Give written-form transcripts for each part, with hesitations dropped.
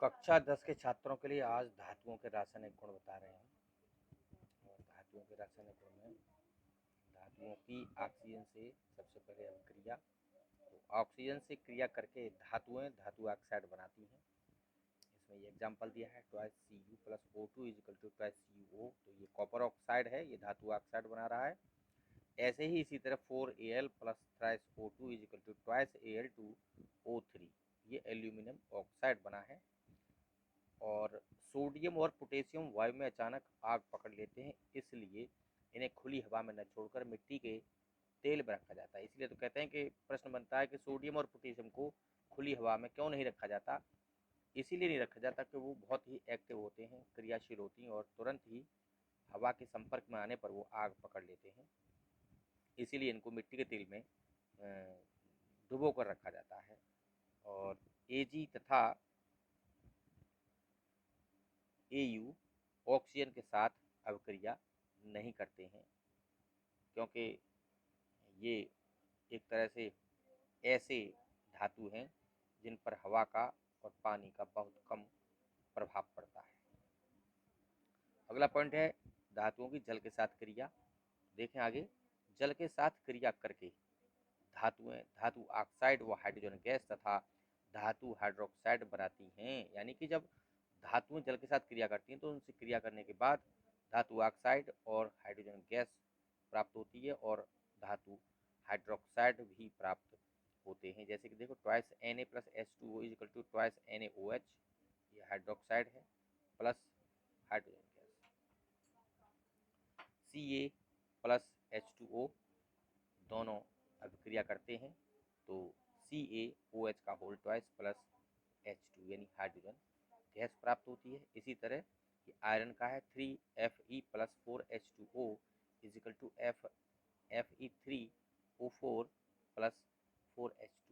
कक्षा 10 के छात्रों के लिए आज धातुओं के रासायनिक गुण बता रहे हैं। और धातुओं के रासायनिक गुण में धातुओं की ऑक्सीजन से सबसे पहले अभिक्रिया। तो ऑक्सीजन से क्रिया करके धातुएं धातु ऑक्साइड बनाती हैं। इसमें ये एग्जाम्पल दिया है twice Cu plus O2 is equal to twice CO। तो ये कॉपर ऑक्साइड है, ये धातु ऑक्साइड बना रहा है। ऐसे ही इसी तरह 4Al plus thrice O2 is equal to twice Al2O3, ये एल्यूमिनियम ऑक्साइड बना है। और सोडियम और पोटेशियम वायु में अचानक आग पकड़ लेते हैं, इसलिए इन्हें खुली हवा में न छोड़कर मिट्टी के तेल में रखा जाता है। इसलिए तो कहते हैं कि प्रश्न बनता है कि सोडियम और पोटेशियम को खुली हवा में क्यों नहीं रखा जाता। इसीलिए नहीं रखा जाता कि वो बहुत ही एक्टिव होते हैं, क्रियाशील होती हैं और तुरंत ही हवा के संपर्क में आने पर वो आग पकड़ लेते हैं। इसीलिए इनको मिट्टी के तेल में डुबो कर रखा जाता है। और Ag तथा Au ऑक्सीजन के साथ अभिक्रिया नहीं करते हैं, क्योंकि ये एक तरह से ऐसे धातु हैं जिन पर हवा का और पानी का बहुत कम प्रभाव पड़ता है। अगला पॉइंट है धातुओं की जल के साथ क्रिया। देखें आगे, जल के साथ क्रिया करके धातुएं धातु ऑक्साइड व हाइड्रोजन गैस तथा धातु हाइड्रोक्साइड बनाती हैं। यानी कि जब धातुएं जल के साथ क्रिया करती हैं तो उनसे क्रिया करने के बाद धातु ऑक्साइड और हाइड्रोजन गैस प्राप्त होती है और धातु हाइड्रोक्साइड भी प्राप्त होते हैं। जैसे कि देखो twice Na plus H2O is equal to twice NaOH, ये हाइड्रोक्साइड है, plus hydrogen gas. Ca plus H2O दोनों अभिक्रिया करते हैं तो CaOH का होल ट्वाइस प्लस H2 यानी हाइड्रोजन गैस प्राप्त होती है। इसी तरह ये आयरन का है 3Fe plus 4H2O is equal to Fe3O4 plus 4H2।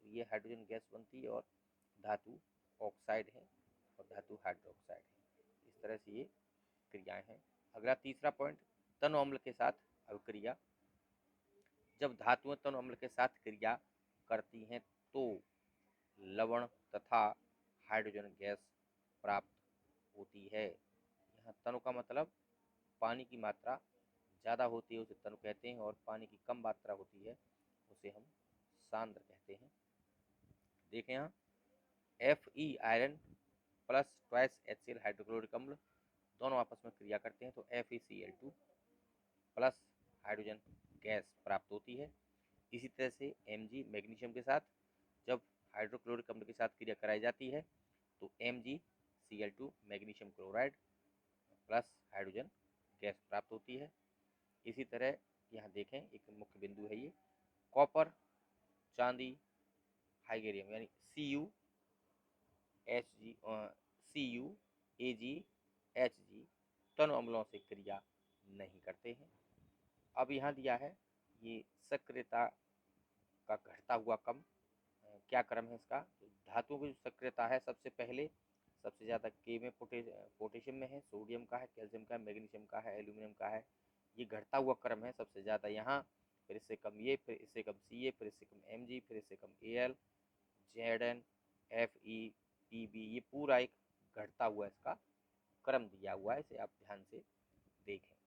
तो ये हाइड्रोजन गैस बनती है और धातु ऑक्साइड है और धातु हाइड्रोक्साइड है। इस तरह से ये क्रियाएं हैं। अगला तीसरा पॉइंट, तनु अम्ल के साथ अभिक्रिया। जब धातुएं तनु अम्ल के साथ क्रिया करती हैं तो लवण तथा हाइड्रोजन गैस प्राप्त होती है। यहाँ तनु का मतलब पानी की मात्रा ज़्यादा होती है उसे तनु कहते हैं, और पानी की कम मात्रा होती है उसे हम सांद्र कहते हैं। देखें यहाँ Fe iron plus twice HCl hydrochloric अम्ल दोनों आपस में क्रिया करते हैं तो FeCl2 प्लस हाइड्रोजन गैस प्राप्त होती है। इसी तरह से Mg मैग्नीशियम के साथ जब हाइड्रोक्लोरिक अम्ल के साथ क्रिया कराई जाती है तो MgCl2 magnesium chloride plus hydrogen gas प्राप्त होती है। इसी तरह यहाँ देखें एक मुख्य बिंदु है ये, कॉपर चांदी हाइगेरियम यानी CuAgHg तनु अम्लों से क्रिया नहीं करते हैं। अब यहाँ दिया है ये सक्रियता का घटता हुआ कम, क्या क्रम है इसका। तो धातुओं की जो सक्रियता है सबसे पहले सबसे ज़्यादा के में पोटेशियम में है, सोडियम का है, कैल्शियम का है, मैग्नीशियम का है, एल्यूमिनियम का है। ये घटता हुआ क्रम है, सबसे ज़्यादा यहाँ, फिर इससे कम ये, फिर इससे कम Ca, फिर इससे कम Mg, फिर इससे कम Al, Zn, Fe, Pb, ये पूरा एक घटता हुआ इसका क्रम दिया हुआ है, इसे आप ध्यान से देखें।